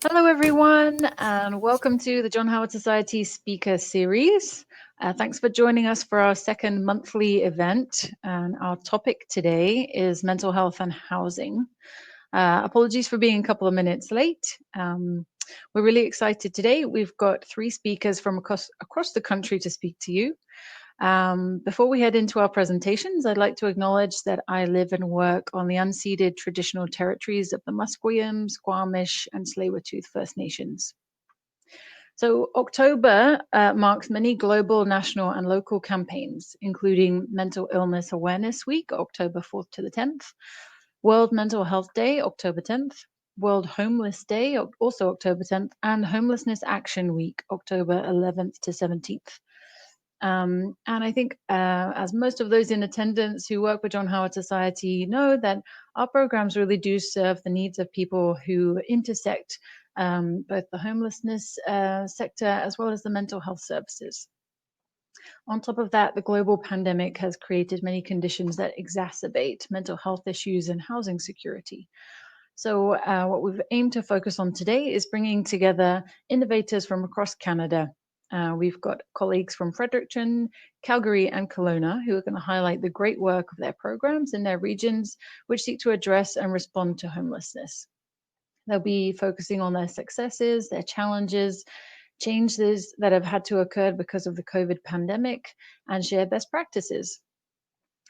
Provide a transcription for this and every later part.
Hello, everyone, and welcome to the John Howard Society Speaker Series. Thanks for joining us for our second monthly event. And our topic today is mental health and housing. Apologies for being a couple of minutes late. We're really excited today. We've got three speakers from across the country to speak to you. Before we head into our presentations, I'd like to acknowledge that I live and work on the unceded traditional territories of the Musqueam, Squamish, and Tsleil-Waututh First Nations. So October marks many global, national, and local campaigns, including Mental Illness Awareness Week, October 4th to the 10th, World Mental Health Day, October 10th, World Homeless Day, also October 10th, and Homelessness Action Week, October 11th to 17th. And I think as most of those in attendance who work with John Howard Society know, that our programs really do serve the needs of people who intersect both the homelessness sector as well as the mental health services. On top of that, the global pandemic has created many conditions that exacerbate mental health issues and housing security. So what we've aimed to focus on today is bringing together innovators from across Canada. We've got colleagues from Fredericton, Calgary, and Kelowna who are going to highlight the great work of their programs in their regions, which seek to address and respond to homelessness. They'll be focusing on their successes, their challenges, changes that have had to occur because of the COVID pandemic, and share best practices.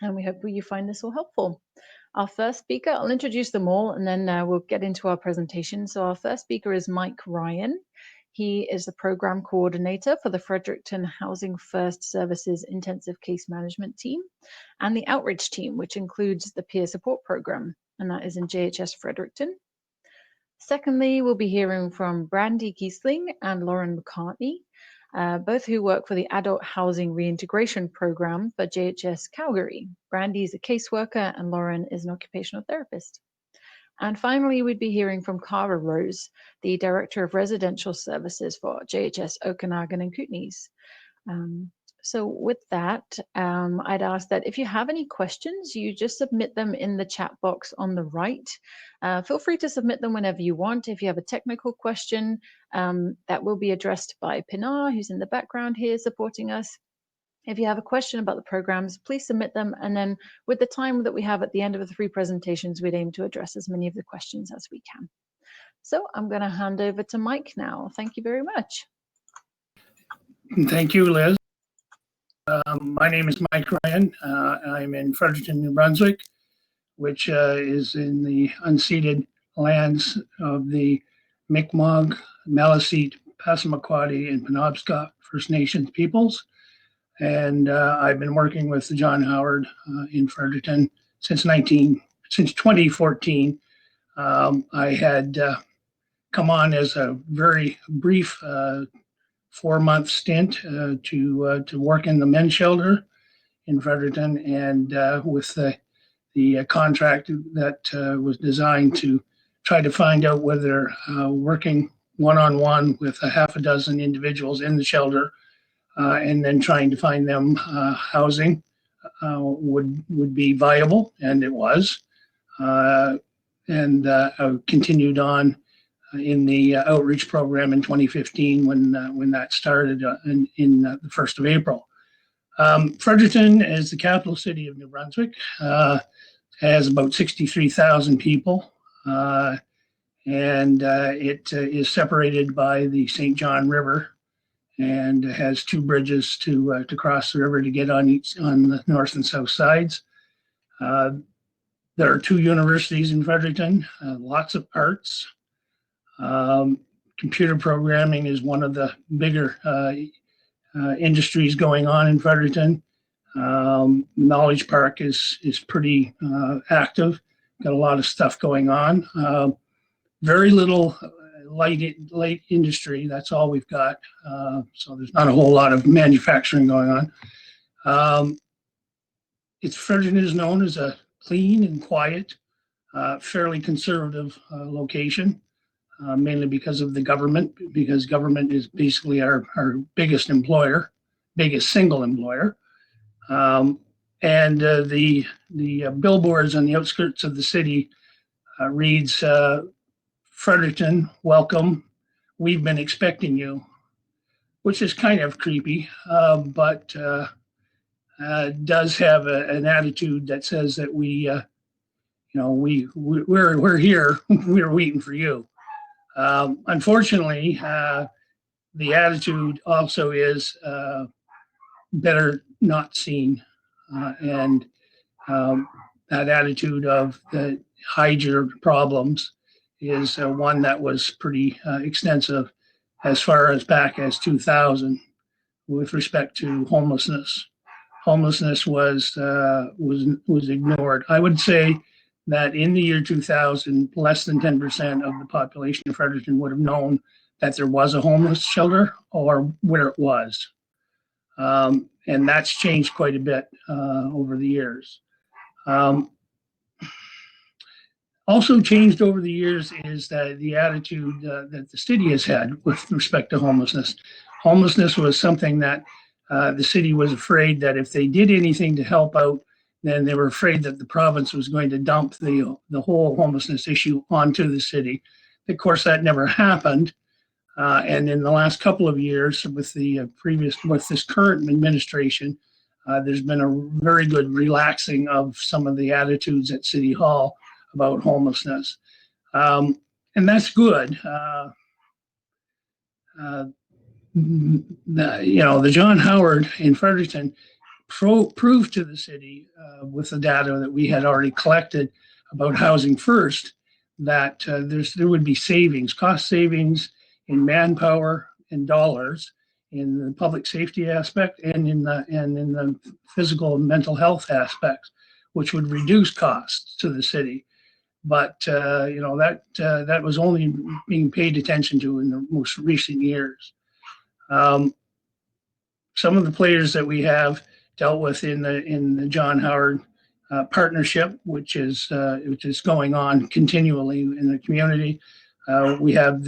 And we hope you find this all helpful. Our first speaker, I'll introduce them all and then we'll get into our presentation. So our first speaker is Mike Ryan. He is the program coordinator for the Fredericton Housing First Services Intensive Case Management Team and the outreach team, which includes the peer support program, and that is in JHS Fredericton. Secondly, we'll be hearing from Brandy Kiessling and Lauren McCartney, both who work for the Adult Housing Reintegration Program for JHS Calgary. Brandy is a caseworker and Lauren is an occupational therapist. And finally, we'd be hearing from Cara Rose, the Director of Residential Services for JHS Okanagan and Kootenay. So with that, I'd ask that if you have any questions, you just submit them in the chat box on the right. Feel free to submit them whenever you want. If you have a technical question, that will be addressed by Pinar, who's in the background here supporting us. If you have a question about the programs, please submit them. And then with the time that we have at the end of the three presentations, we'd aim to address as many of the questions as we can. So I'm going to hand over to Mike now. Thank you very much. Thank you, Liz. My name is Mike Ryan. I'm in Fredericton, New Brunswick, which is in the unceded lands of the Mi'kmaq, Maliseet, Passamaquoddy, and Penobscot First Nations peoples. And I've been working with John Howard in Fredericton since 2014. I had come on as a very brief 4-month stint to work in the men's shelter in Fredericton, and with the contract that was designed to try to find out whether working one-on-one with a half a dozen individuals in the shelter and then trying to find them housing would be viable, and it was. And I continued on in the outreach program in 2015 when that started in the 1st of April. Fredericton is the capital city of New Brunswick, has about 63,000 people, and it is separated by the St. John River and has 2 bridges to cross the river to get on the north and south sides. There are 2 universities in Fredericton, lots of arts. Computer programming is one of the bigger industries going on in Fredericton. Knowledge Park is pretty active, got a lot of stuff going on. Very little light industry, that's all we've got. So there's not a whole lot of manufacturing going on. Fredericton is known as a clean and quiet, fairly conservative location. Mainly because of the government, because government is basically our biggest employer, biggest single employer. And the billboards on the outskirts of the city reads Fredericton, welcome. We've been expecting you, which is kind of creepy, but does have an attitude that says that we're here, we're waiting for you. Unfortunately, the attitude also is better not seen, and that attitude of the hide your problems is one that was pretty extensive as far as back as 2000 with respect to homelessness. Homelessness was ignored. I would say that in the year 2000, less than 10% of the population of Fredericton would have known that there was a homeless shelter or where it was. And that's changed quite a bit over the years. Also changed over the years is that the attitude that the city has had with respect to homelessness. Homelessness was something that the city was afraid that if they did anything to help out, then they were afraid that the province was going to dump the whole homelessness issue onto the city. Of course, that never happened. And in the last couple of years, with this current administration, there's been a very good relaxing of some of the attitudes at City Hall about homelessness, and that's good. The John Howard in Fredericton proved to the city with the data that we had already collected about Housing First that there would be cost savings in manpower and dollars in the public safety aspect and in the physical and mental health aspects, which would reduce costs to the city. But that was only being paid attention to in the most recent years. Some of the players that we have dealt with in the John Howard partnership, which is going on continually in the community. We have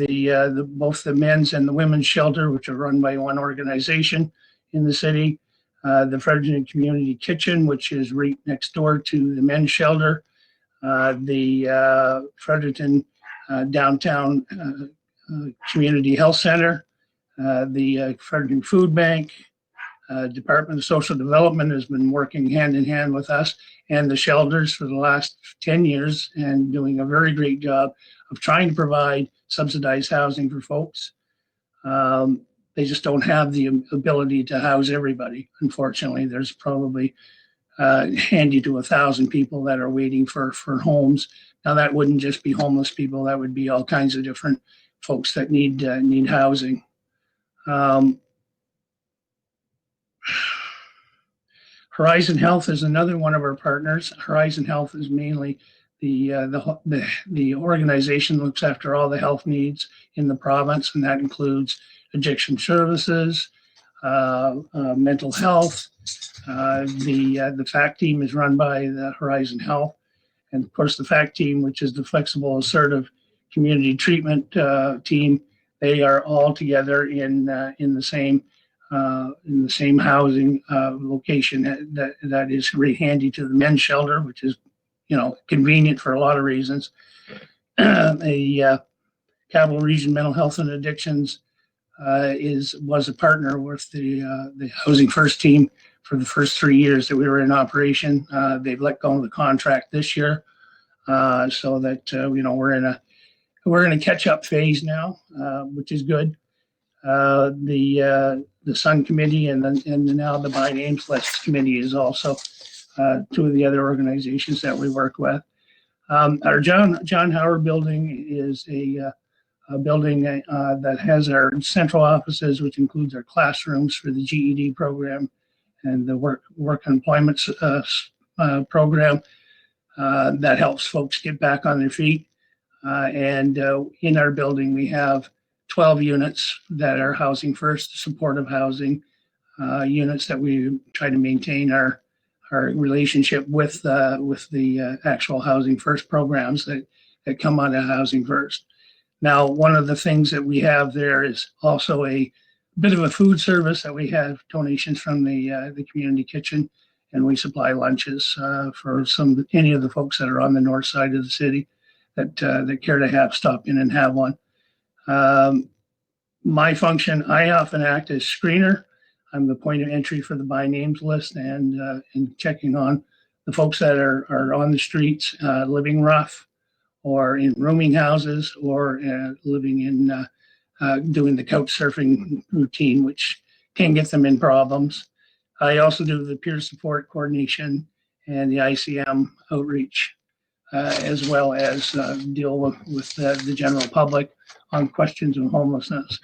both the men's and the women's shelter, which are run by one organization in the city. The Fredericton Community Kitchen, which is right next door to the men's shelter. The Fredericton Downtown Community Health Center, the Fredericton Food Bank, Department of Social Development has been working hand in hand with us and the shelters for the last 10 years and doing a very great job of trying to provide subsidized housing for folks. They just don't have the ability to house everybody. Unfortunately, there's probably handy to 1,000 people that are waiting for homes. Now that wouldn't just be homeless people; that would be all kinds of different folks that need housing. Horizon Health is another one of our partners. Horizon Health is mainly the organization that looks after all the health needs in the province, and that includes addiction services, mental health. The FACT team is run by the Horizon Health, and of course the FACT team, which is the Flexible Assertive Community Treatment team. They are all together in the same housing location that is really handy to the men's shelter, which is convenient for a lot of reasons. Capital Region Mental Health and Addictions was a partner with the Housing First team for the first 3 years that we were in operation. They've let go of the contract this year, so that we're in a catch-up phase now, which is good. The Sun Committee and now the By Names List Committee is also two of the other organizations that we work with. Our John Howard building is a building that has our central offices, which includes our classrooms for the GED program and the work employment program that helps folks get back on their feet. And in our building, we have 12 units that are Housing First, supportive housing units that we try to maintain our relationship with the actual Housing First programs that come out of Housing First. Now, one of the things that we have there is also a bit of a food service that we have donations from the community kitchen, and we supply lunches for any of the folks that are on the north side of the city. that care to have stop in and have one. My function, I often act as screener. I'm the point of entry for the by names list and checking on the folks that are on the streets, living rough, or in rooming houses, or living in doing the couch surfing routine, which can get them in problems. I also do the peer support coordination and the ICM outreach, as well as deal with the general public on questions of homelessness.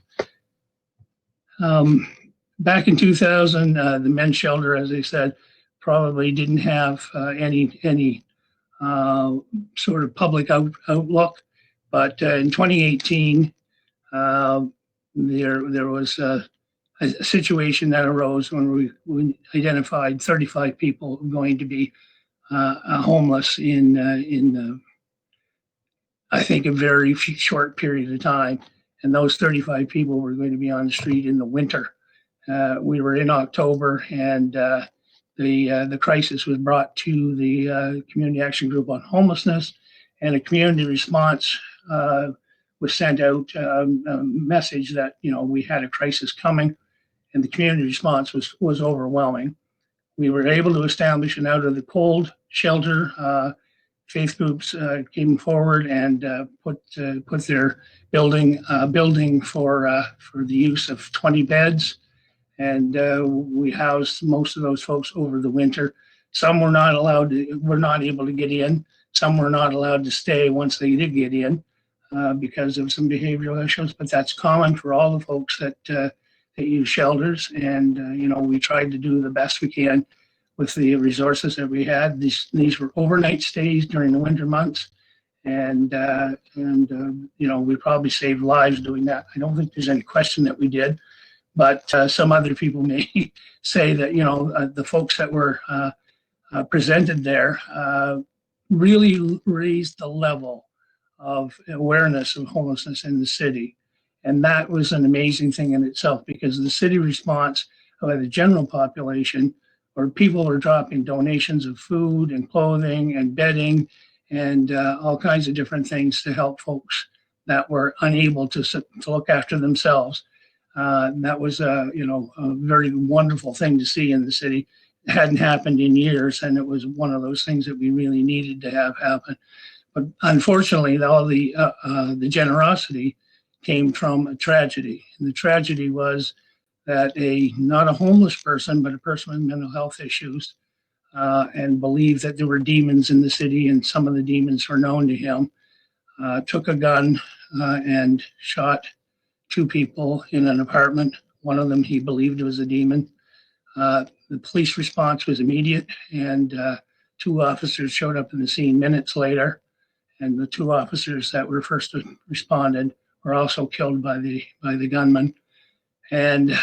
Back in 2000, the men's shelter, as I said, probably didn't have any sort of public outlook. But in 2018, there was a situation that arose when we identified 35 people going to be homeless in I think a very short period of time. And those 35 people were going to be on the street in the winter. We were in October, and the crisis was brought to the Community Action Group on Homelessness, and a community response was sent out, a message that we had a crisis coming, and the community response was overwhelming. We were able to establish an out of the cold shelter. Faith groups came forward and put their building for the use of 20 beds, and we housed most of those folks over the winter. Some were not able to get in. Some were not allowed to stay once they did get in because of some behavioral issues. But that's common for all the folks that use shelters, and we tried to do the best we can with the resources that we had. These were overnight stays during the winter months, and we probably saved lives doing that. I don't think there's any question that we did, but some other people may say that the folks that were presented there really raised the level of awareness of homelessness in the city, and that was an amazing thing in itself, because the city response by the general population, or people were dropping donations of food and clothing and bedding and all kinds of different things to help folks that were unable to look after themselves. That was a very wonderful thing to see in the city. It hadn't happened in years, and it was one of those things that we really needed to have happen. But unfortunately, all the generosity came from a tragedy, and the tragedy was that not a homeless person, but a person with mental health issues, and believed that there were demons in the city, and some of the demons were known to him, took a gun and shot 2 people in an apartment. One of them he believed was a demon. The police response was immediate, and 2 officers showed up in the scene minutes later, and the 2 officers that were first responded were also killed by the gunman. And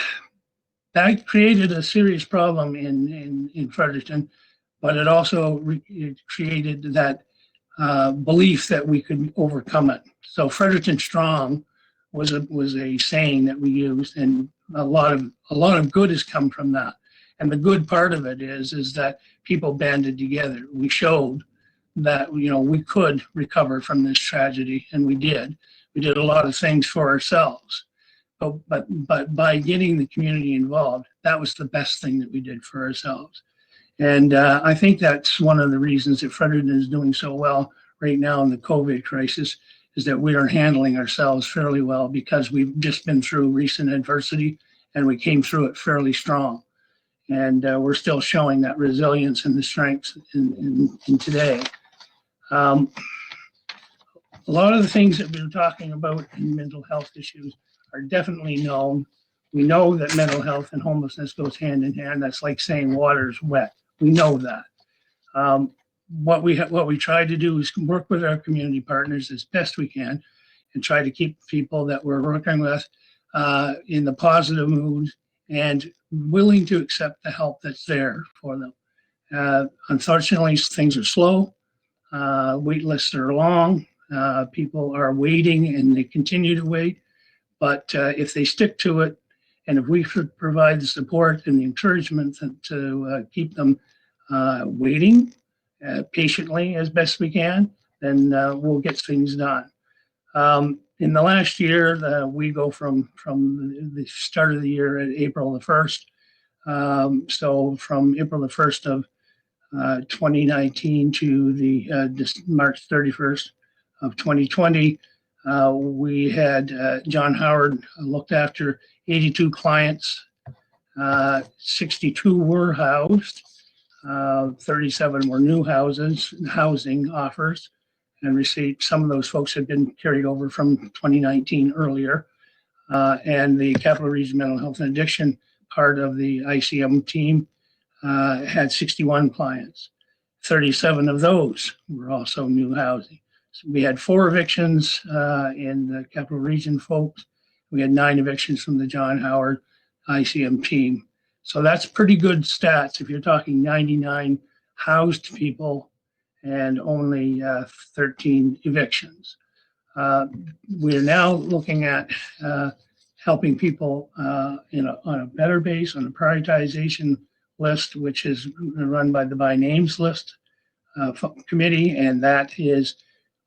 that created a serious problem in Fredericton, but it also created that belief that we could overcome it. So Fredericton Strong was a saying that we used, and a lot of good has come from that. And the good part of it is that people banded together. We showed that we could recover from this tragedy, and we did. We did a lot of things for ourselves. But by getting the community involved, that was the best thing that we did for ourselves. And I think that's one of the reasons that Fredericton is doing so well right now in the COVID crisis, is that we are handling ourselves fairly well, because we've just been through recent adversity and we came through it fairly strong. And we're still showing that resilience and the strength in today. A lot of the things that we were talking about in mental health issues are definitely known. We know that mental health and homelessness goes hand in hand. That's like saying water is wet. We know that. What we try to do is work with our community partners as best we can, and try to keep people that we're working with in the positive mood and willing to accept the help that's there for them. Unfortunately, things are slow. Wait lists are long. People are waiting, and they continue to wait. But if they stick to it, and if we could provide the support and the encouragement to keep them waiting patiently as best we can, then we'll get things done. In the last year, we go from the start of the year at April the 1st. So from April the 1st of 2019 to the March 31st of 2020, we had John Howard looked after 82 clients. 62 were housed, 37 were new housing offers and received. Some of those folks had been carried over from 2019 earlier. And the Capital Region Mental Health and Addiction part of the ICM team had 61 clients. 37 of those were also new housing. So we had 4 evictions in the Capital Region folks. We had 9 evictions from the John Howard ICM team. So that's pretty good stats if you're talking 99 housed people and only 13 evictions. We are now looking at helping people on a better base, on a prioritization list, which is run by the by names list committee, and that is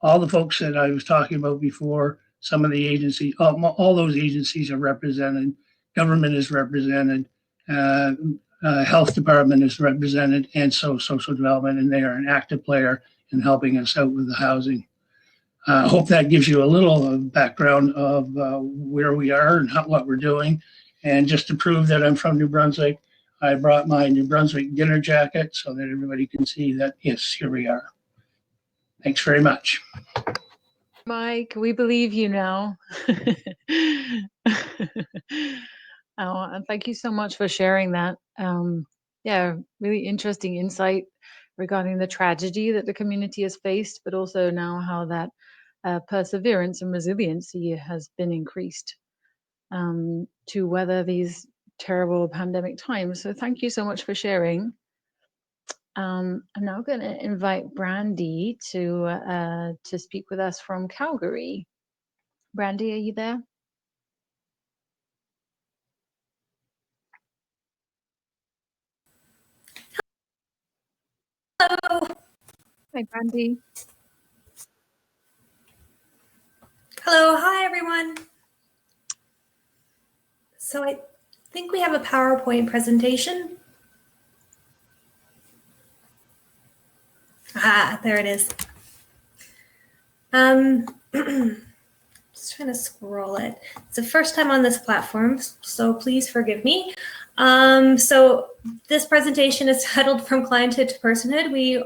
all the folks that I was talking about before. Some of the agencies, all those agencies are represented. Government is represented. Health department is represented, and so social development, and they are an active player in helping us out with the housing. I hope that gives you a little background of where we are and what we're doing. And just to prove that I'm from New Brunswick, I brought my New Brunswick dinner jacket so that everybody can see that, yes, here we are. Thanks very much. Mike, we believe you now. And thank you so much for sharing that. Yeah, really interesting insight regarding the tragedy that the community has faced, but also now how that perseverance and resiliency has been increased to weather these terrible pandemic times. So thank you so much for sharing. I'm now going to invite Brandy to speak with us from Calgary. Brandy, are you there? Hello. Hi, Brandy. Hello. Hi, everyone. So I think we have a PowerPoint presentation. Ah, there it is. Just trying to scroll it. It's the first time on this platform, so please forgive me. So this presentation is titled From Clienthood to Personhood. We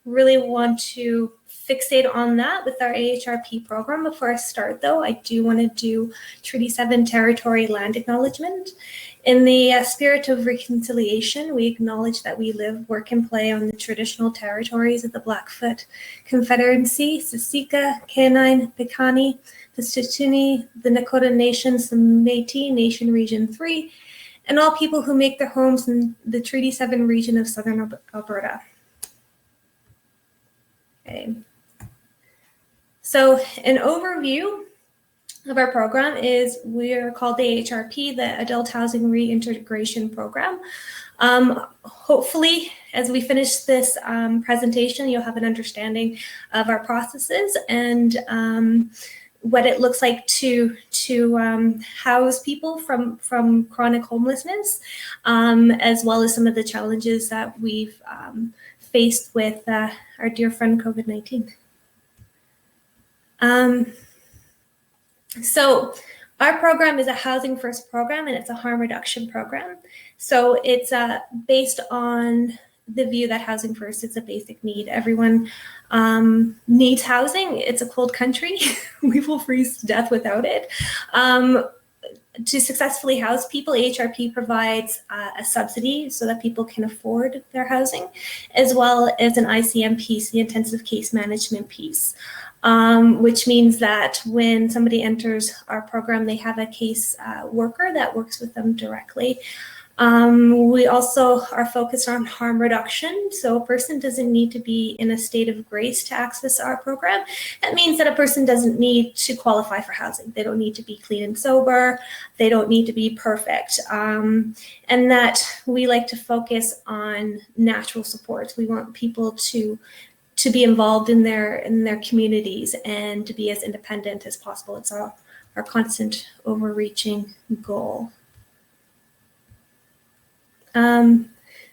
really want to fixate on that with our AHRP program. Before I start, though, I do want to do Treaty 7 territory land acknowledgement. In the spirit of reconciliation, we acknowledge that we live, work, and play on the traditional territories of the Blackfoot Confederacy, Siksika, Kainai, Piikani, the Stoney, the Nakota Nations, the Métis Nation Region 3, and all people who make their homes in the Treaty 7 region of Southern Alberta. Okay. So an overview of our program is we're called the AHRP, the Adult Housing Reintegration Program. Hopefully, as we finish this presentation, you'll have an understanding of our processes and what it looks like to house people from chronic homelessness, as well as some of the challenges that we've faced with our dear friend COVID-19. So our program is a housing first program, and it's a harm reduction program. So it's based on the view that housing first is a basic need. Everyone needs housing. It's a cold country. We will freeze to death without it. To successfully house people, AHRP provides a subsidy so that people can afford their housing, as well as an ICM piece, the intensive case management piece. Which means that when somebody enters our program, they have a case worker that works with them directly. We also are focused on harm reduction. So a person doesn't need to be in a state of grace to access our program. That means that a person doesn't need to qualify for housing. They don't need to be clean and sober. They don't need to be perfect. And that we like to focus on natural supports. We want people to to be involved in their communities and to be as independent as possible. It's our constant overreaching goal.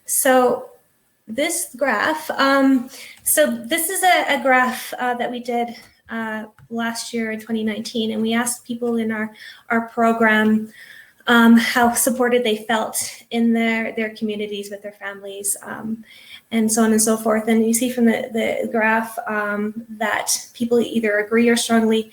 So this graph, so this is a graph that we did last year in 2019, and we asked people in our program how supported they felt in their communities with their families, and so on and so forth. And you see from the graph that people either agree or strongly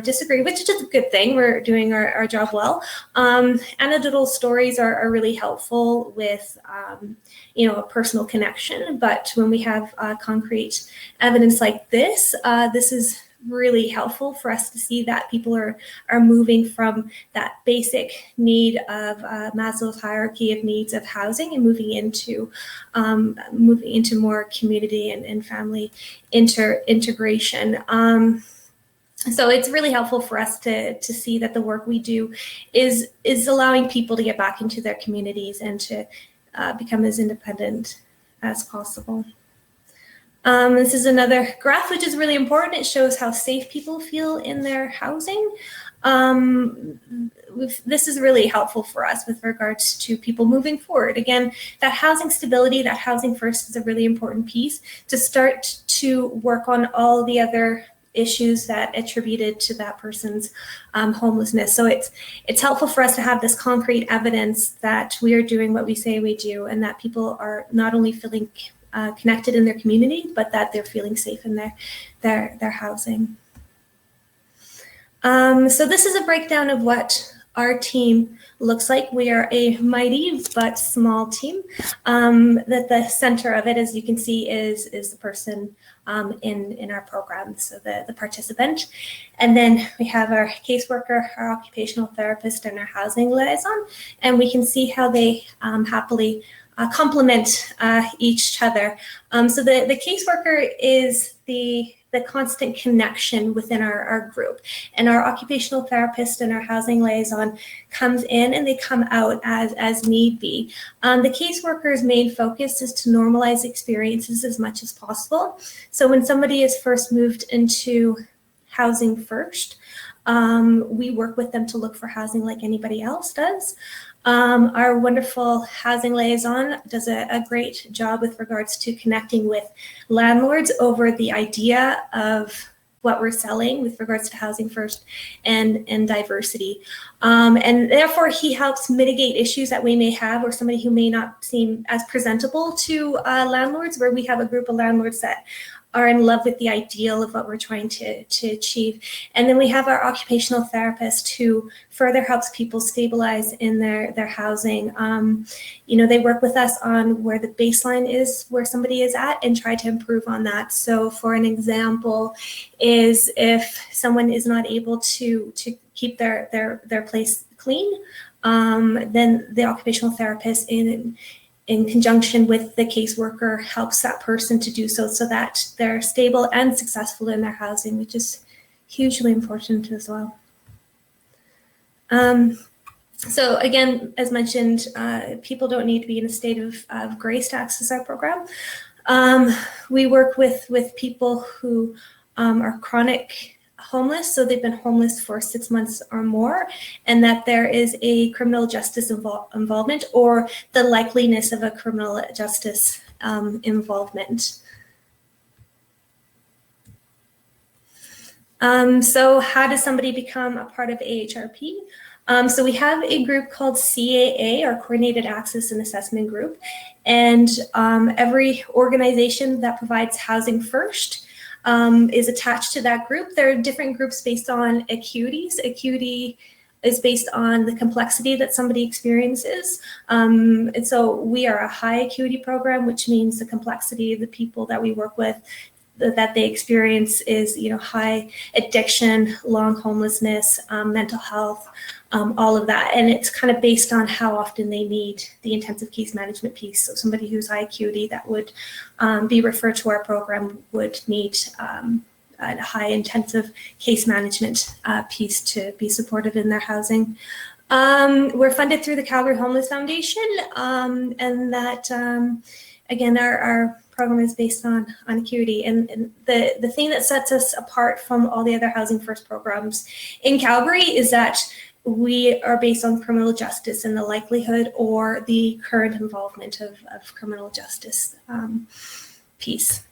disagree, which is just a good thing. We're doing our job well. Anecdotal stories are really helpful with a personal connection, but when we have concrete evidence like this, this is really helpful for us to see that people are moving from that basic need of Maslow's hierarchy of needs of housing and moving into more community and family integration. So it's really helpful for us to see that the work we do is allowing people to get back into their communities and to become as independent as possible. This is another graph, which is really important. It shows how safe people feel in their housing. This is really helpful for us with regards to people moving forward. Again, that housing stability, that housing first is a really important piece to start to work on all the other issues that attributed to that person's homelessness. So it's helpful for us to have this concrete evidence that we are doing what we say we do, and that people are not only feeling connected in their community, but that they're feeling safe in their housing. So this is a breakdown of what our team looks like. We are a mighty but small team. That the center of it, as you can see, is the person in our program, so the participant. And then we have our caseworker, our occupational therapist, and our housing liaison. And we can see how they happily complement each other. So the caseworker is the constant connection within our group, and our occupational therapist and our housing liaison comes in and they come out as need be. The caseworker's main focus is to normalize experiences as much as possible. So when somebody is first moved into housing first, we work with them to look for housing like anybody else does. Our wonderful housing liaison does a great job with regards to connecting with landlords over the idea of what we're selling with regards to housing first and diversity. And therefore he helps mitigate issues that we may have, or somebody who may not seem as presentable to landlords, where we have a group of landlords that are in love with the ideal of what we're trying to achieve. And then we have our occupational therapist who further helps people stabilize in their housing. They work with us on where the baseline is, where somebody is at, and try to improve on that. So for an example is if someone is not able to keep their place clean, then the occupational therapist in conjunction with the caseworker helps that person to do so that they're stable and successful in their housing, which is hugely important as well. So again, as mentioned, people don't need to be in a state of grace to access our program. We work with people who are chronic homeless, so they've been homeless for 6 months or more, and that there is a criminal justice involvement or the likeliness of a criminal justice involvement. So how does somebody become a part of AHRP? So we have a group called CAA, our Coordinated Access and Assessment Group, and every organization that provides housing first is attached to that group. There are different groups based on acuities. Acuity is based on the complexity that somebody experiences. And so we are a high acuity program, which means the complexity of the people that we work with, that they experience is, high addiction, long homelessness, mental health, all of that. And it's kind of based on how often they need the intensive case management piece. So somebody who's high acuity that would be referred to our program would need a high intensive case management piece to be supportive in their housing. We're funded through the Calgary Homeless Foundation, and that, again, our program is based on acuity. And the thing that sets us apart from all the other Housing First programs in Calgary is that we are based on criminal justice and the likelihood or the current involvement of criminal justice piece.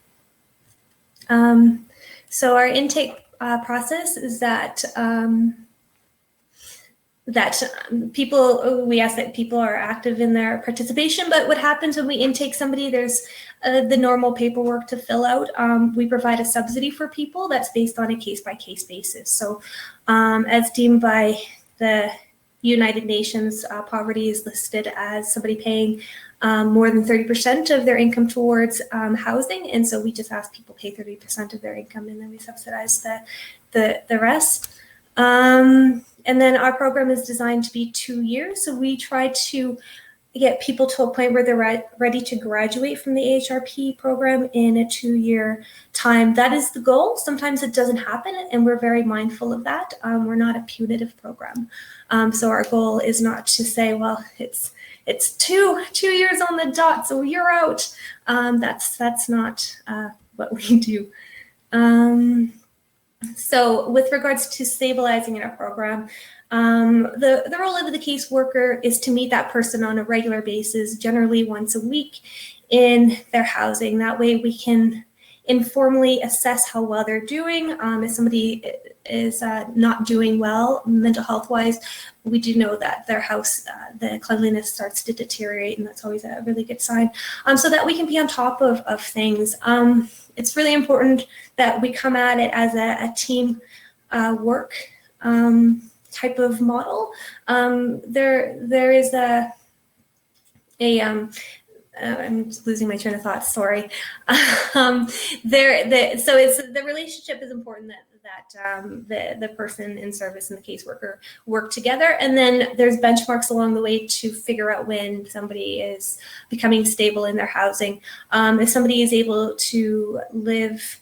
So our intake process is that we ask that people are active in their participation, but what happens when we intake somebody, there's the normal paperwork to fill out. We provide a subsidy for people that's based on a case-by-case basis. So as deemed by the United Nations, poverty is listed as somebody paying more than 30% of their income towards housing. And so we just ask people pay 30% of their income, and then we subsidize the rest. And then our program is designed to be 2 years. So we try to get people to a point where they're ready to graduate from the AHRP program in a 2-year time. That is the goal. Sometimes it doesn't happen, and we're very mindful of that. We're not a punitive program. So our goal is not to say, well, it's 2 years on the dot, so you're out. That's not what we do. So with regards to stabilizing in our program, the role of the caseworker is to meet that person on a regular basis, generally once a week in their housing. That way we can informally assess how well they're doing. If somebody is not doing well mental health wise, we do know that their house, the cleanliness starts to deteriorate, and that's always a really good sign. So that we can be on top of things. It's really important that we come at it as a team work type of model. There is I'm losing my train of thought. Sorry. So it's the relationship is important that the person in service and the caseworker work together, and then there's benchmarks along the way to figure out when somebody is becoming stable in their housing. If somebody is able to live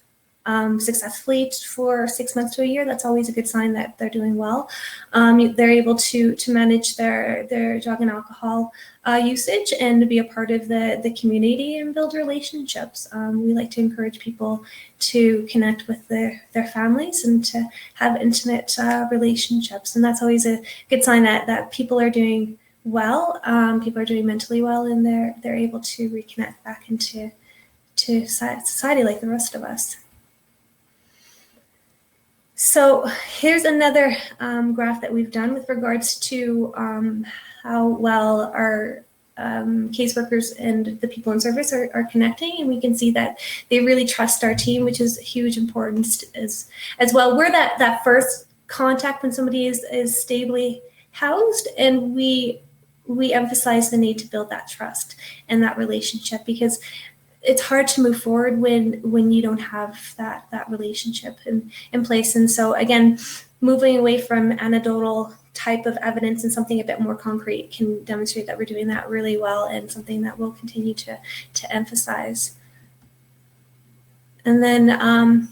successfully for 6 months to a year, that's always a good sign that they're doing well. They're able to manage their drug and alcohol usage and be a part of the community and build relationships. We like to encourage people to connect with their families and to have intimate relationships, and that's always a good sign that people are doing well. People are doing mentally well, and they're able to reconnect back into society like the rest of us. So here's another graph that we've done with regards to how well our caseworkers and the people in service are connecting, and we can see that they really trust our team, which is huge importance as well. We're that first contact when somebody is stably housed, and we emphasize the need to build that trust and that relationship, because it's hard to move forward when you don't have that relationship in place. And so again, moving away from anecdotal type of evidence and something a bit more concrete can demonstrate that we're doing that really well, and something that we'll continue to emphasize. And then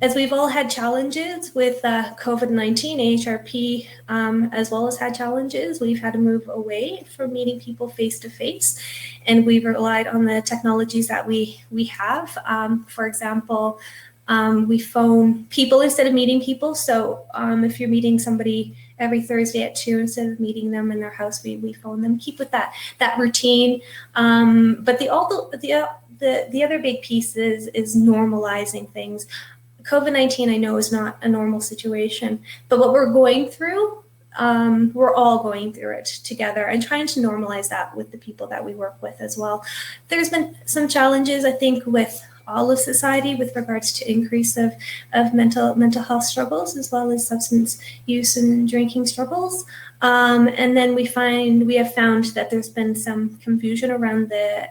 as we've all had challenges with COVID-19, AHRP as well as had challenges. We've had to move away from meeting people face to face, and we've relied on the technologies that we have. For example, we phone people instead of meeting people. So if you're meeting somebody every Thursday at 2, instead of meeting them in their house, we phone them. Keep with that routine. But the other big piece is normalizing things. COVID-19, I know, is not a normal situation, but what we're going through, we're all going through it together, and trying to normalize that with the people that we work with as well. There's been some challenges, I think, with all of society with regards to increase of mental health struggles, as well as substance use and drinking struggles. And then we have found that there's been some confusion around the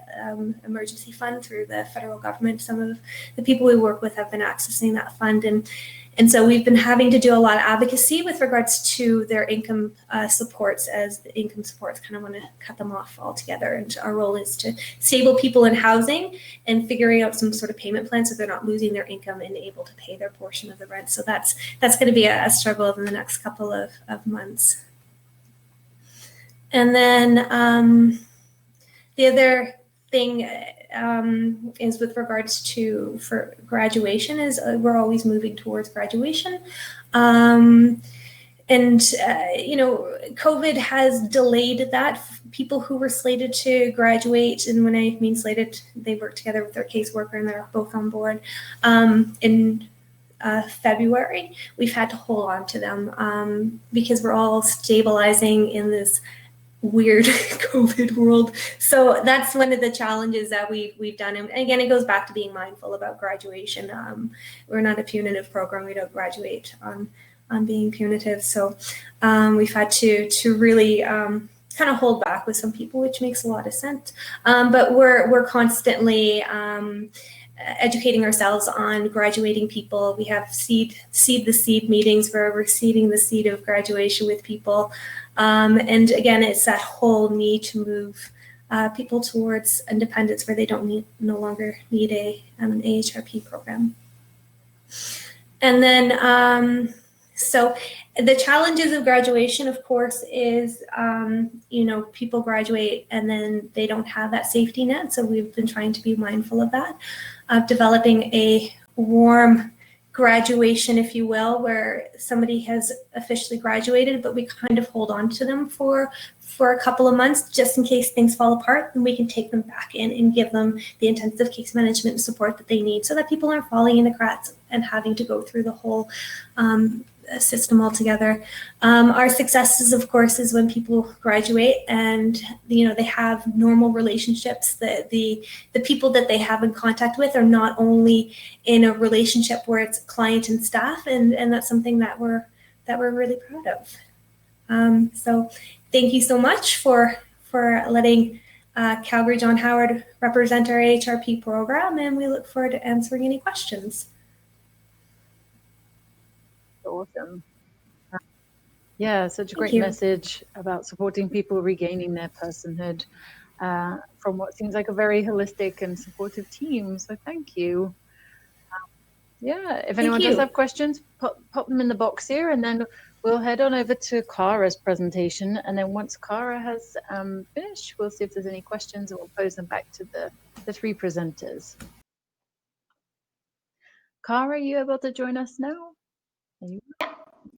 emergency fund through the federal government. Some of the people we work with have been accessing that fund, and so we've been having to do a lot of advocacy with regards to their income supports, as the income supports kind of want to cut them off altogether. And our role is to stable people in housing and figuring out some sort of payment plan so they're not losing their income and able to pay their portion of the rent. So that's going to be a struggle in the next couple of months. And then the other thing is with regards to for graduation is we're always moving towards graduation. COVID has delayed that. People who were slated to graduate, and when I mean slated, they work together with their caseworker and they're both on board in February. We've had to hold on to them because we're all stabilizing in this weird COVID world. So that's one of the challenges that we've done. And again, it goes back to being mindful about graduation. We're not a punitive program. We don't graduate on being punitive. So we've had to really kind of hold back with some people, which makes a lot of sense. But we're constantly educating ourselves on graduating people. We have seed the seed meetings where we're seeding the seed of graduation with people. And again, it's that whole need to move people towards independence where they no longer need an AHRP program. And then, so the challenges of graduation, of course, is, people graduate and then they don't have that safety net. So we've been trying to be mindful of that, of developing a warm graduation, if you will, where somebody has officially graduated, but we kind of hold on to them for a couple of months just in case things fall apart, and we can take them back in and give them the intensive case management support that they need so that people aren't falling in the cracks and having to go through the whole system altogether. Our successes, of course, is when people graduate and they have normal relationships. The people that they have in contact with are not only in a relationship where it's client and staff, and that's something that we're really proud of. So thank you so much for letting Calgary John Howard represent our AHRP program, and we look forward to answering any questions. Awesome. Yeah, such a great message about supporting people regaining their personhood from what seems like a very holistic and supportive team. So thank you. Yeah, if anyone does have questions, pop them in the box here, and then we'll head on over to Kara's presentation. And then once Kara has finished, we'll see if there's any questions, and we'll pose them back to the three presenters. Kara, are you able to join us now?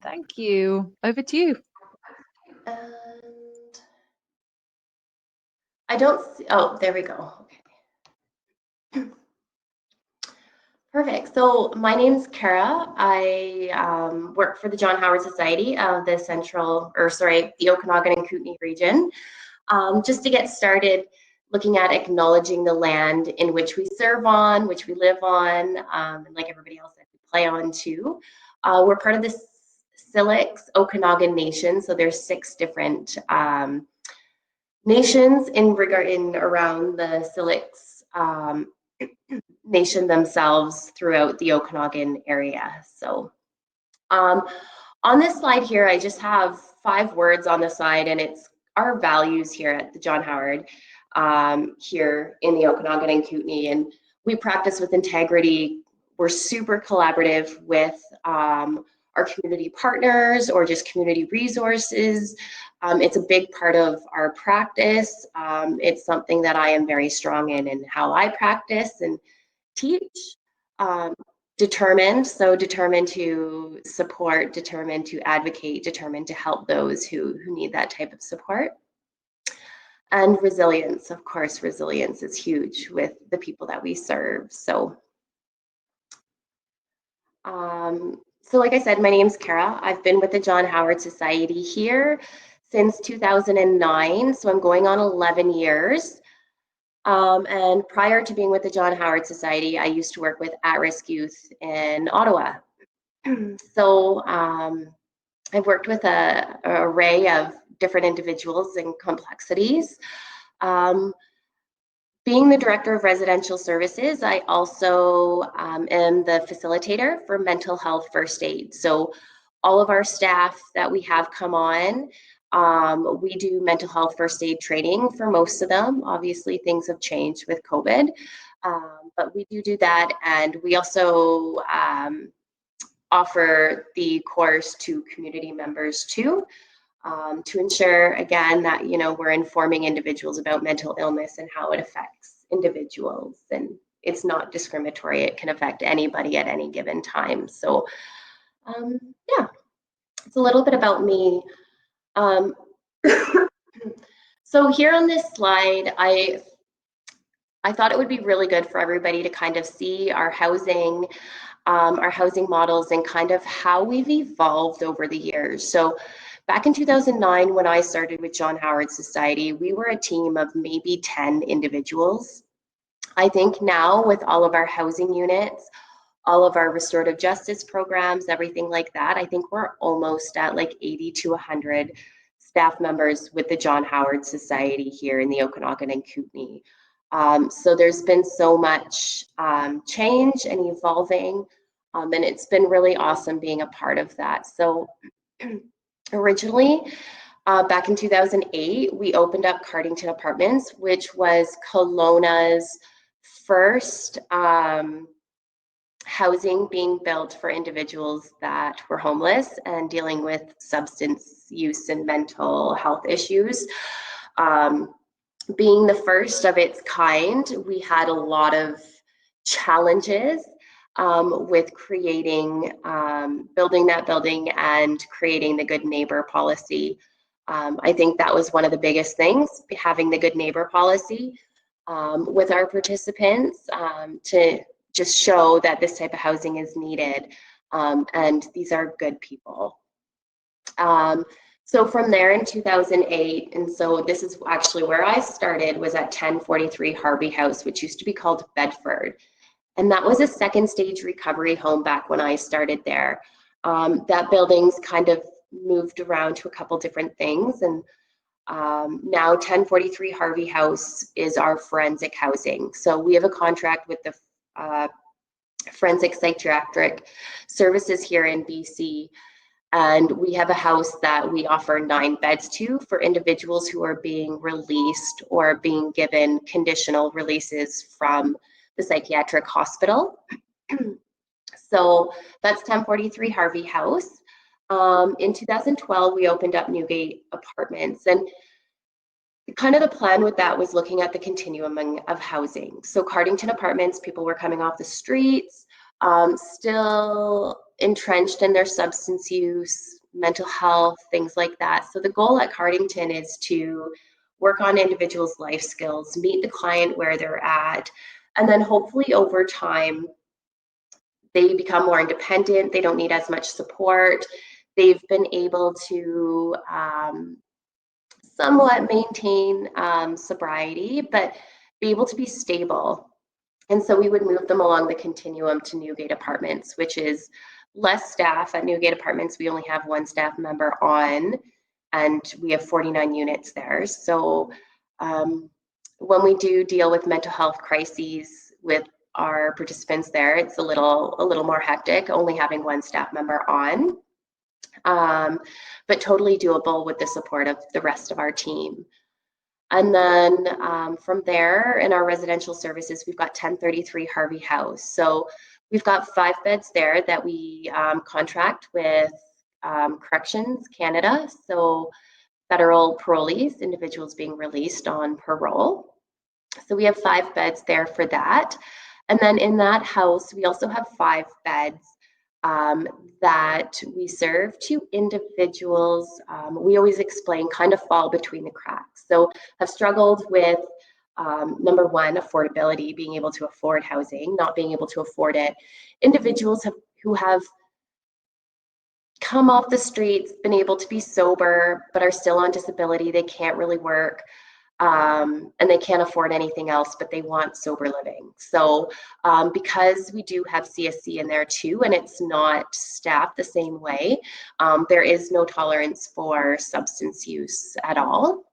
Thank you. Over to you. And I don't see, oh, there we go. Okay. Perfect. So my name's Kara. I work for the John Howard Society of the the Okanagan and Kootenay region. Just to get started, looking at acknowledging the land in which we serve on, which we live on, and like everybody else that we play on too. We're part of the Syilx Okanagan Nation, so there's 6 different nations around the Syilx Nation themselves throughout the Okanagan area. So on this slide here, I just have 5 words on the side, and it's our values here at the John Howard here in the Okanagan and Kootenay, and we practice with integrity. We're super collaborative with our community partners or just community resources. It's a big part of our practice. It's something that I am very strong in how I practice and teach. Determined to support, determined to advocate, determined to help those who need that type of support. And resilience, of course, resilience is huge with the people that we serve. So like I said, my name's Kara. I've been with the John Howard Society here since 2009, so I'm going on 11 years. And prior to being with the John Howard Society, I used to work with at-risk youth in Ottawa. So I've worked with an array of different individuals and complexities. Being the Director of Residential Services, I also am the facilitator for mental health first aid. So all of our staff that we have come on, we do mental health first aid training for most of them. Obviously, things have changed with COVID, but we do that. And we also offer the course to community members too, to ensure, again, that we're informing individuals about mental illness and how it affects individuals, and it's not discriminatory. It can affect anybody at any given time. So yeah, it's a little bit about me. So here on this slide, I thought it would be really good for everybody to kind of see our housing models and kind of how we've evolved over the years. So back in 2009, when I started with John Howard Society, we were a team of maybe 10 individuals. I think now with all of our housing units, all of our restorative justice programs, everything like that, I think we're almost at like 80 to 100 staff members with the John Howard Society here in the Okanagan and Kootenay. So there's been so much change and evolving, and it's been really awesome being a part of that. So originally, back in 2008, we opened up Cardington Apartments, which was Kelowna's first housing being built for individuals that were homeless and dealing with substance use and mental health issues. Being the first of its kind, we had a lot of challenges with creating, building that building and creating the good neighbor policy. I think that was one of the biggest things, having the good neighbor policy with our participants to just show that this type of housing is needed, and these are good people. So from there in 2008, and so this is actually where I started, was at 1043 Harvey House, which used to be called Bedford. And that was a second stage recovery home back when I started there. That building's kind of moved around to a couple different things, and now 1043 Harvey House is our forensic housing. So we have a contract with the Forensic Psychiatric Services here in BC, and we have a house that we offer 9 beds to for individuals who are being released or being given conditional releases from the psychiatric hospital. So that's 1043 Harvey House. In 2012, we opened up Newgate Apartments, and kind of the plan with that was looking at the continuum of housing. So Cardington Apartments, people were coming off the streets, still entrenched in their substance use, mental health, things like that. So the goal at Cardington is to work on individuals' life skills, meet the client where they're at, and then hopefully over time, they become more independent, they don't need as much support, they've been able to somewhat maintain sobriety, but be able to be stable. And so we would move them along the continuum to Newgate Apartments, which is less staff. At Newgate Apartments, we only have 1 staff member on, and we have 49 units there. So when we do deal with mental health crises with our participants there, it's a little more hectic, only having 1 staff member on. But totally doable with the support of the rest of our team. And then from there, in our residential services, we've got 1033 Harvey House. So we've got 5 beds there that we contract with Corrections Canada, so federal parolees, individuals being released on parole. So we have 5 beds there for that. And then in that house, we also have 5 beds that we serve to individuals. We always explain kind of fall between the cracks. So have struggled with number 1, affordability, being able to afford housing, not being able to afford it. Individuals who have come off the streets, been able to be sober, but are still on disability. They can't really work. And they can't afford anything else, but they want sober living. So because we do have CSC in there too, and it's not staffed the same way, there is no tolerance for substance use at all.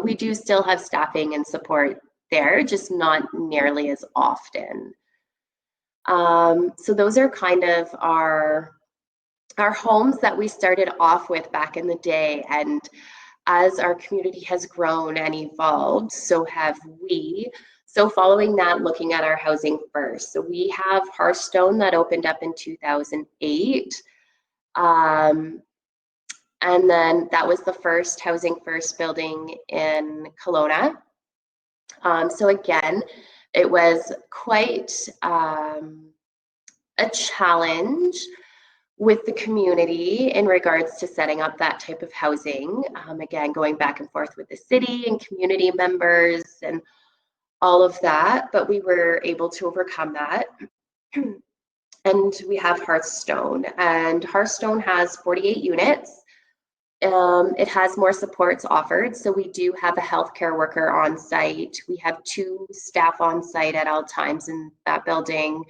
We do still have staffing and support there, just not nearly as often. So those are kind of our homes that we started off with back in the day, and as our community has grown and evolved, so have we. So following that, looking at our housing first. So we have Hearthstone that opened up in 2008. And then that was the first Housing First building in Kelowna. So again, it was quite a challenge with the community in regards to setting up that type of housing. Again, going back and forth with the city and community members and all of that, but we were able to overcome that. And we have Hearthstone, and Hearthstone has 48 units. It has more supports offered. So we do have a healthcare worker on site. We have 2 staff on site at all times in that building.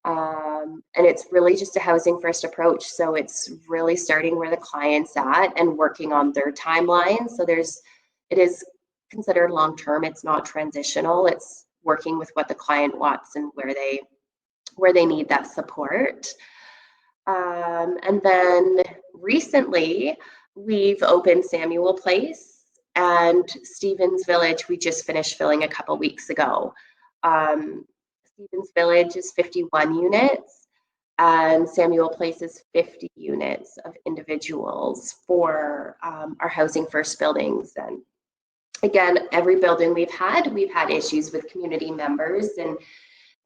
And it's really just a housing first approach. So it's really starting where the client's at and working on their timeline. So it is considered long-term. It's not transitional. It's working with what the client wants and where they need that support. And then recently we've opened Samuel Place and Stevens Village. We just finished filling a couple weeks ago. Stevens Village is 51 units and Samuel Place is 50 units of individuals for our housing first buildings. And again, every building we've had issues with community members and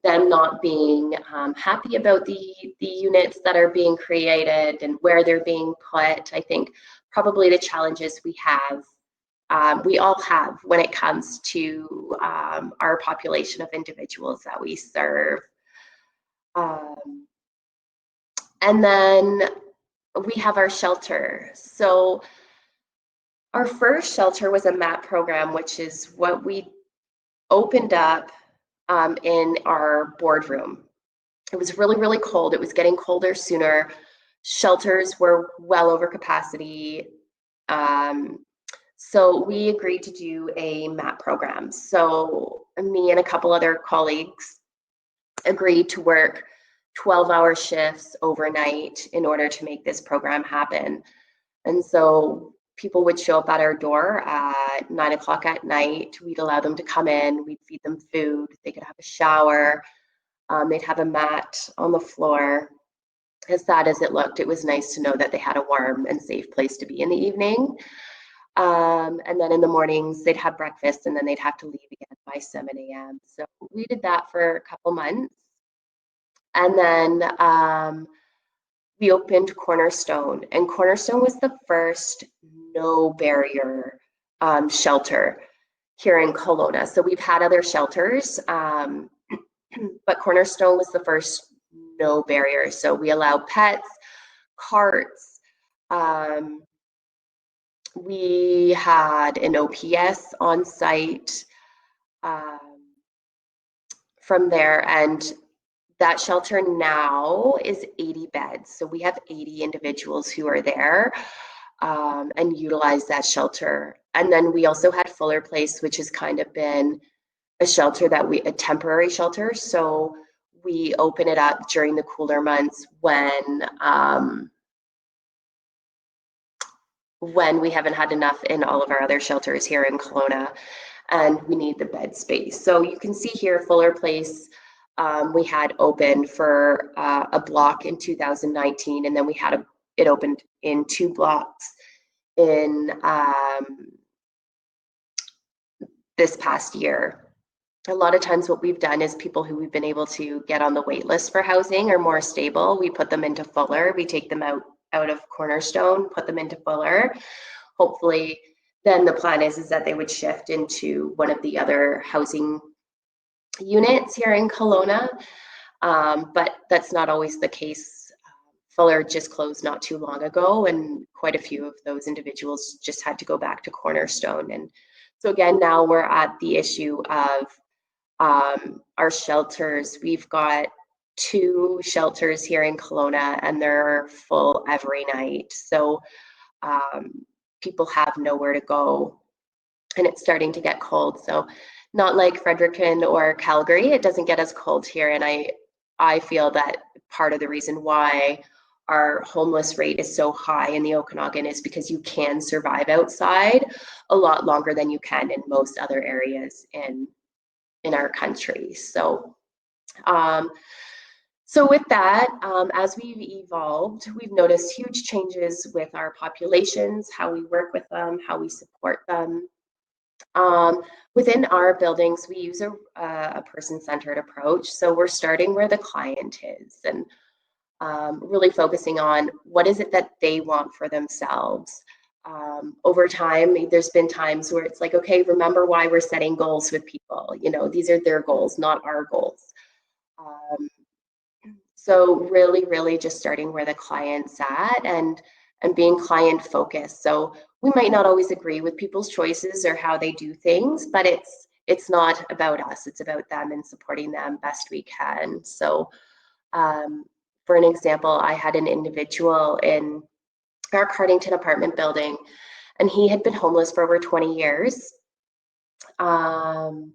them not being happy about the units that are being created and where they're being put. I think probably the challenges we all have when it comes to our population of individuals that we serve. And then we have our shelter. So our first shelter was a MAP program, which is what we opened up in our boardroom. It was really, really cold. It was getting colder sooner. Shelters were well over capacity. So we agreed to do a MAP program. So me and a couple other colleagues agreed to work 12-hour shifts overnight in order to make this program happen. And so people would show up at our door at 9 o'clock at night. We'd allow them to come in. We'd feed them food. They could have a shower. They'd have a mat on the floor. As sad as it looked, it was nice to know that they had a warm and safe place to be in the evening. And then in the mornings, they'd have breakfast and then they'd have to leave again by 7 a.m. So we did that for a couple months. And then we opened Cornerstone, and Cornerstone was the first no barrier shelter here in Kelowna. So we've had other shelters, but Cornerstone was the first no barrier. So we allow pets, carts. We had an OPS on site from there, and that shelter now is 80 beds. So we have 80 individuals who are there and utilize that shelter. And then we also had Fuller Place, which has kind of been a shelter a temporary shelter. So we open it up during the cooler months when we haven't had enough in all of our other shelters here in Kelowna and we need the bed space. So you can see here, Fuller Place, we had opened for a block in 2019, and then we had it opened in 2 blocks in this past year. A lot of times what we've done is people who we've been able to get on the wait list for housing are more stable. We put them into Fuller. We take them out of Cornerstone, put them into Fuller. Hopefully, then the plan is that they would shift into one of the other housing units here in Kelowna, but that's not always the case. Fuller just closed not too long ago, and quite a few of those individuals just had to go back to Cornerstone. And so again, now we're at the issue of our shelters. We've got 2 shelters here in Kelowna, and they're full every night. So people have nowhere to go, and it's starting to get cold. So not like Fredericton or Calgary, it doesn't get as cold here. And I feel that part of the reason why our homeless rate is so high in the Okanagan is because you can survive outside a lot longer than you can in most other areas in our country. So with that, as we've evolved, we've noticed huge changes with our populations, how we work with them, how we support them. Within our buildings, we use a person-centered approach. So we're starting where the client is and really focusing on what is it that they want for themselves. Over time, there's been times where it's like, okay, remember why we're setting goals with people. You know, these are their goals, not our goals. So really just starting where the client's at and being client focused. So we might not always agree with people's choices or how they do things, but it's not about us. It's about them and supporting them best we can. So for an example, I had an individual in our Cardington apartment building, and he had been homeless for over 20 years. And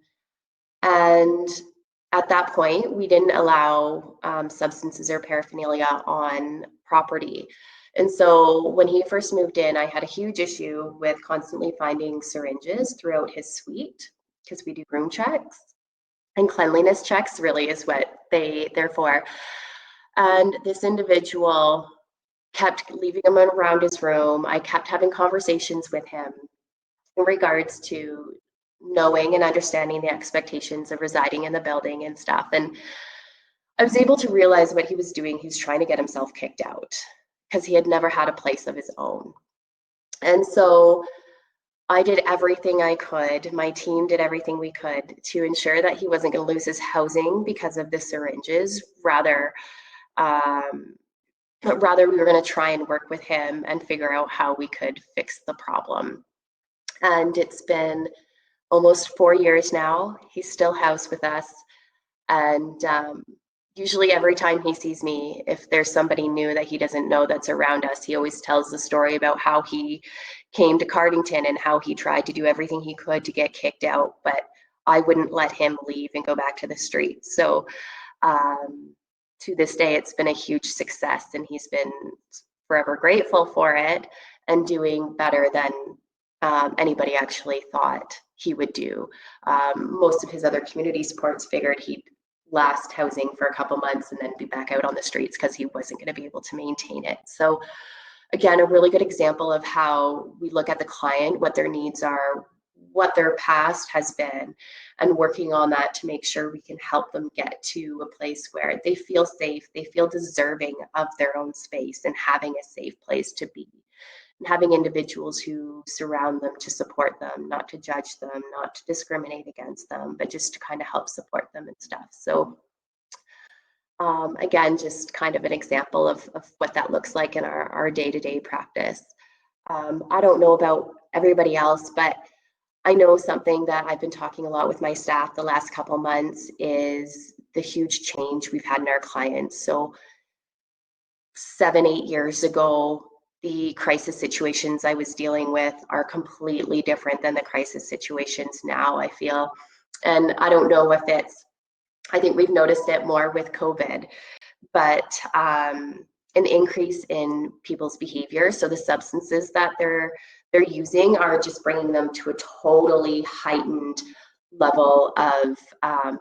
at that point, we didn't allow substances or paraphernalia on property. And so when he first moved in, I had a huge issue with constantly finding syringes throughout his suite because we do room checks, and cleanliness checks really is what they're for. And this individual kept leaving him around his room. I kept having conversations with him in regards to knowing and understanding the expectations of residing in the building and stuff. And I was able to realize what he was doing. He was trying to get himself kicked out because he had never had a place of his own. And so I did everything I could. My team did everything we could to ensure that he wasn't going to lose his housing because of the syringes. Rather, we were going to try and work with him and figure out how we could fix the problem. And it's been almost 4 years now. He's still housed with us. And usually every time he sees me, if there's somebody new that he doesn't know that's around us, he always tells the story about how he came to Cardington and how he tried to do everything he could to get kicked out, but I wouldn't let him leave and go back to the streets. So to this day, it's been a huge success, and he's been forever grateful for it and doing better than anybody actually thought he would do. Most of his other community supports figured he'd last housing for a couple months and then be back out on the streets because he wasn't going to be able to maintain it. So again, a really good example of how we look at the client, what their needs are, what their past has been, and working on that to make sure we can help them get to a place where they feel safe, they feel deserving of their own space and having a safe place to be. And having individuals who surround them to support them, not to judge them, not to discriminate against them, but just to kind of help support them and stuff. So again, just kind of an example of what that looks like in our day-to-day practice. I don't know about everybody else, but I know something that I've been talking a lot with my staff the last couple months is the huge change we've had in our clients. So 7-8 years ago, the crisis situations I was dealing with are completely different than the crisis situations now, I feel. And I don't know if I think we've noticed it more with COVID, but an increase in people's behavior. So the substances that they're using are just bringing them to a totally heightened level of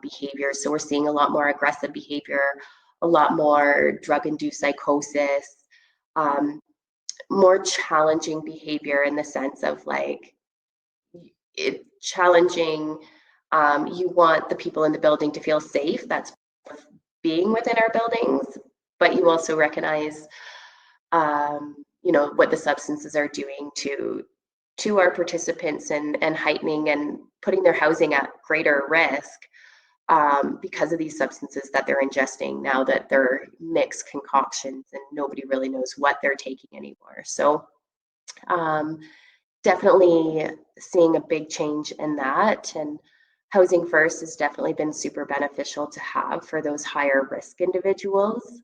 behavior. So we're seeing a lot more aggressive behavior, a lot more drug-induced psychosis, more challenging behavior in the sense of like challenging. You want the people in the building to feel safe. That's being within our buildings, but you also recognize, what the substances are doing to our participants and heightening and putting their housing at greater risk because of these substances that they're ingesting now that they're mixed concoctions and nobody really knows what they're taking anymore. So definitely seeing a big change in that, and Housing First has definitely been super beneficial to have for those higher risk individuals,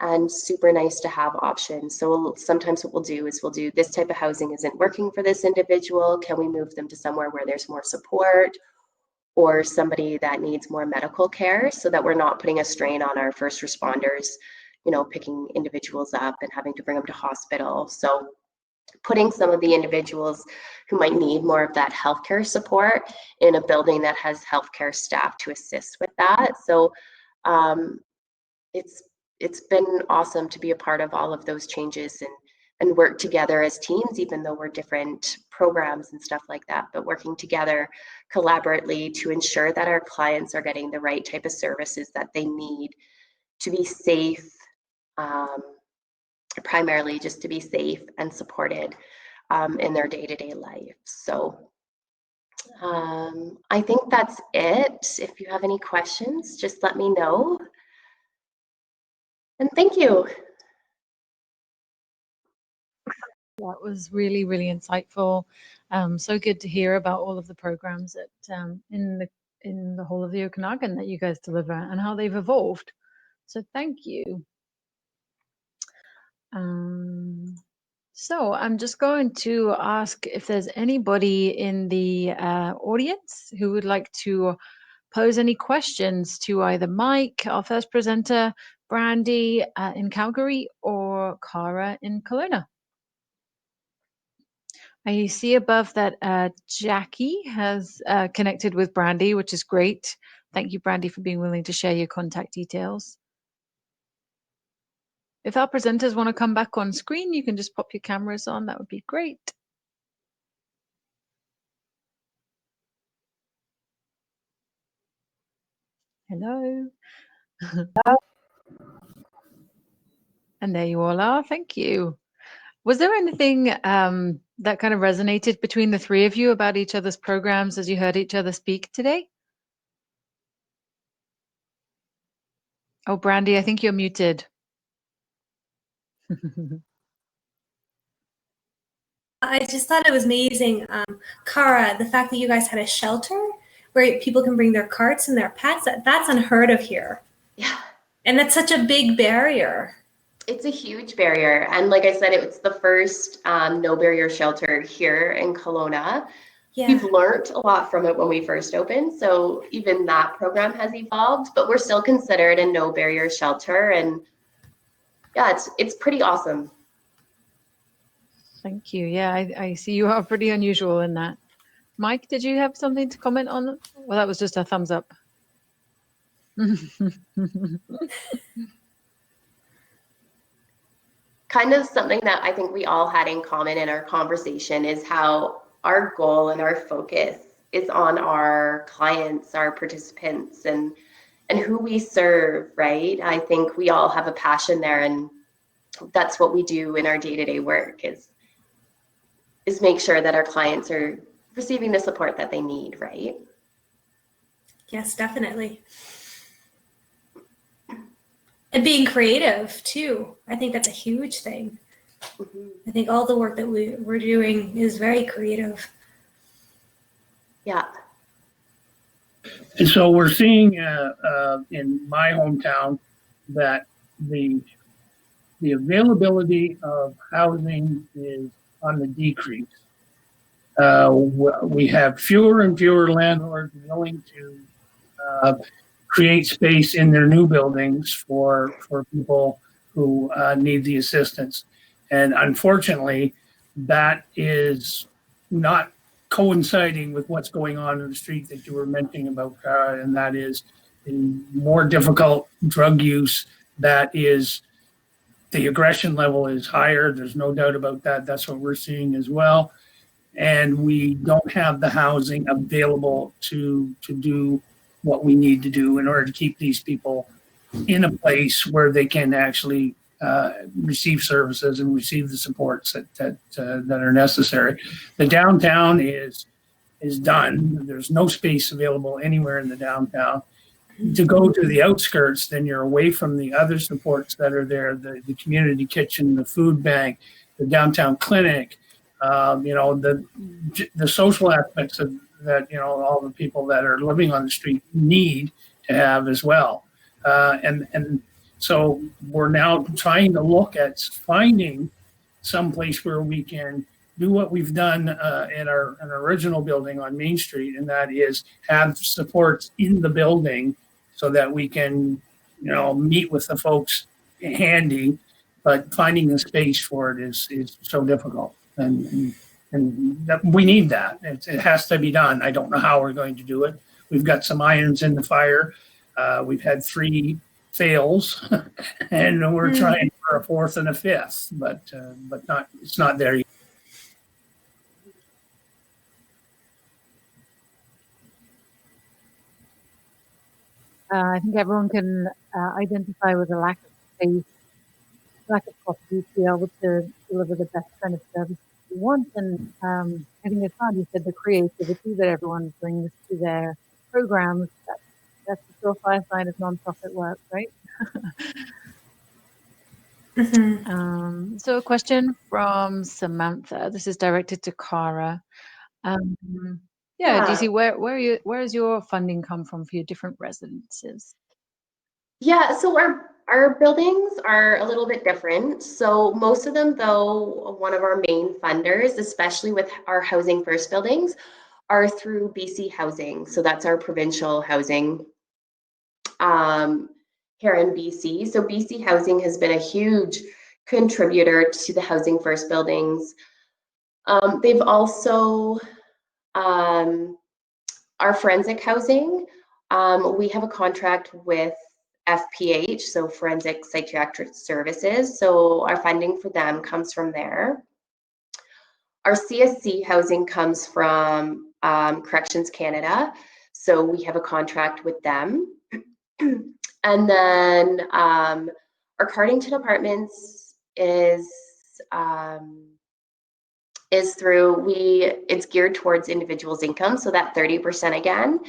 and super nice to have options. So sometimes what we'll do is we'll do this type of housing isn't working for this individual. Can we move them to somewhere where there's more support, or somebody that needs more medical care, so that we're not putting a strain on our first responders, picking individuals up and having to bring them to hospital. So putting some of the individuals who might need more of that healthcare support in a building that has healthcare staff to assist with that. So it's been awesome to be a part of all of those changes and and work together as teams, even though we're different programs and stuff like that, but working together collaboratively to ensure that our clients are getting the right type of services that they need to be safe, primarily just to be safe and supported in their day-to-day life. So I think that's it. If you have any questions, just let me know. And thank you. That was really, really insightful. So good to hear about all of the programs that in the whole of the Okanagan that you guys deliver and how they've evolved. So thank you. So I'm just going to ask if there's anybody in the audience who would like to pose any questions to either Mike, our first presenter, Brandy in Calgary, or Cara in Kelowna. I see above that Jackie has connected with Brandy, which is great. Thank you, Brandy, for being willing to share your contact details. If our presenters want to come back on screen, you can just pop your cameras on. That would be great. Hello. And there you all are. Thank you. Was there anything that kind of resonated between the three of you about each other's programs as you heard each other speak today? Oh, Brandy, I think you're muted. I just thought it was amazing. Cara, the fact that you guys had a shelter where people can bring their carts and their pets, that's unheard of here. Yeah. And that's such a big barrier. It's a huge barrier. And like I said, it was the first no barrier shelter here in Kelowna. Yeah. We've learned a lot from it when we first opened. So even that program has evolved, but we're still considered a no barrier shelter. And yeah, it's pretty awesome. Thank you. Yeah, I see you are pretty unusual in that. Mike, did you have something to comment on? Well, that was just a thumbs up. Kind of something that I think we all had in common in our conversation is how our goal and our focus is on our clients, our participants, and who we serve, right? I think we all have a passion there, and that's what we do in our day-to-day work is make sure that our clients are receiving the support that they need, right? Yes, definitely. And being creative too. I think that's a huge thing. Mm-hmm. I think all the work that we're doing is very creative. Yeah. And so we're seeing in my hometown that the availability of housing is on the decrease. We have fewer and fewer landlords willing to create space in their new buildings for people who need the assistance. And unfortunately, that is not coinciding with what's going on in the street that you were mentioning about, and that is the more difficult drug use. That is, the aggression level is higher. There's no doubt about that. That's what we're seeing as well. And we don't have the housing available to do what we need to do in order to keep these people in a place where they can actually receive services and receive the supports that are necessary. The downtown is done. There's no space available anywhere in the downtown. To go to the outskirts, then you're away from the other supports that are there, the community kitchen, the food bank, the downtown clinic, the social aspects of that, all the people that are living on the street need to have as well. And so we're now trying to look at finding some place where we can do what we've done in our original building on Main Street, and that is have supports in the building so that we can, meet with the folks handy, but finding the space for it is so difficult. And we need that. It has to be done. I don't know how we're going to do it. We've got some irons in the fire. We've had 3 fails, and we're for a fourth and a fifth, but not, it's not there yet. I think everyone can identify with a lack of space, lack of property to be able to deliver the best kind of service you want. And I think it's hard, you said, the creativity that everyone brings to their programs. That's the surefire sign of nonprofit work, right? So a question from Samantha. This is directed to Cara. Do you see where is your funding come from for your different residences? Yeah, so our buildings are a little bit different. So most of them, though, one of our main funders, especially with our Housing First buildings, are through BC Housing. So that's our provincial housing here in BC. So BC Housing has been a huge contributor to the Housing First buildings. They've also, our forensic housing, we have a contract with FPH, so Forensic Psychiatric Services. So our funding for them comes from there. Our CSC housing comes from Corrections Canada. So we have a contract with them. And then our Cardington Apartments is through, it's geared towards individuals' income, so that 30% again.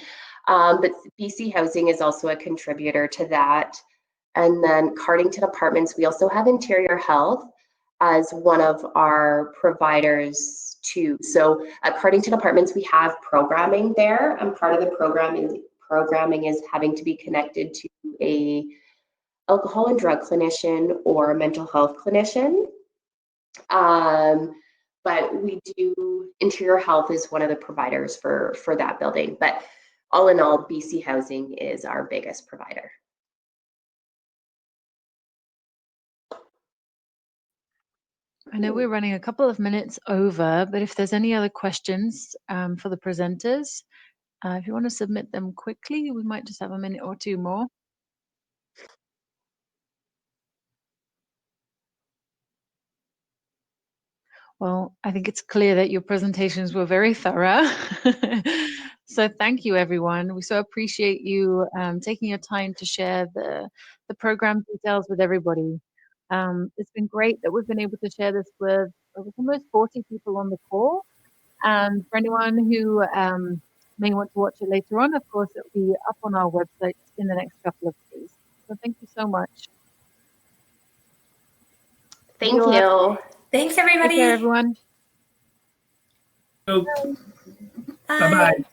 But BC Housing is also a contributor to that. And then Cardington Apartments, we also have Interior Health as one of our providers too. So at Cardington Apartments, we have programming there, and part of the programming is having to be connected to a alcohol and drug clinician or a mental health clinician. But we do, Interior Health is one of the providers for that building. But all in all, BC Housing is our biggest provider. I know we're running a couple of minutes over, but if there's any other questions for the presenters, if you want to submit them quickly, we might just have a minute or two more. Well, I think it's clear that your presentations were very thorough. So thank you, everyone. We so appreciate you taking your time to share the program details with everybody. It's been great that we've been able to share this with almost 40 people on the call. And for anyone who may want to watch it later on, of course, it'll be up on our website in the next couple of days. So thank you so much. Thank you. Thanks, everybody. Take care, everyone. Bye-bye.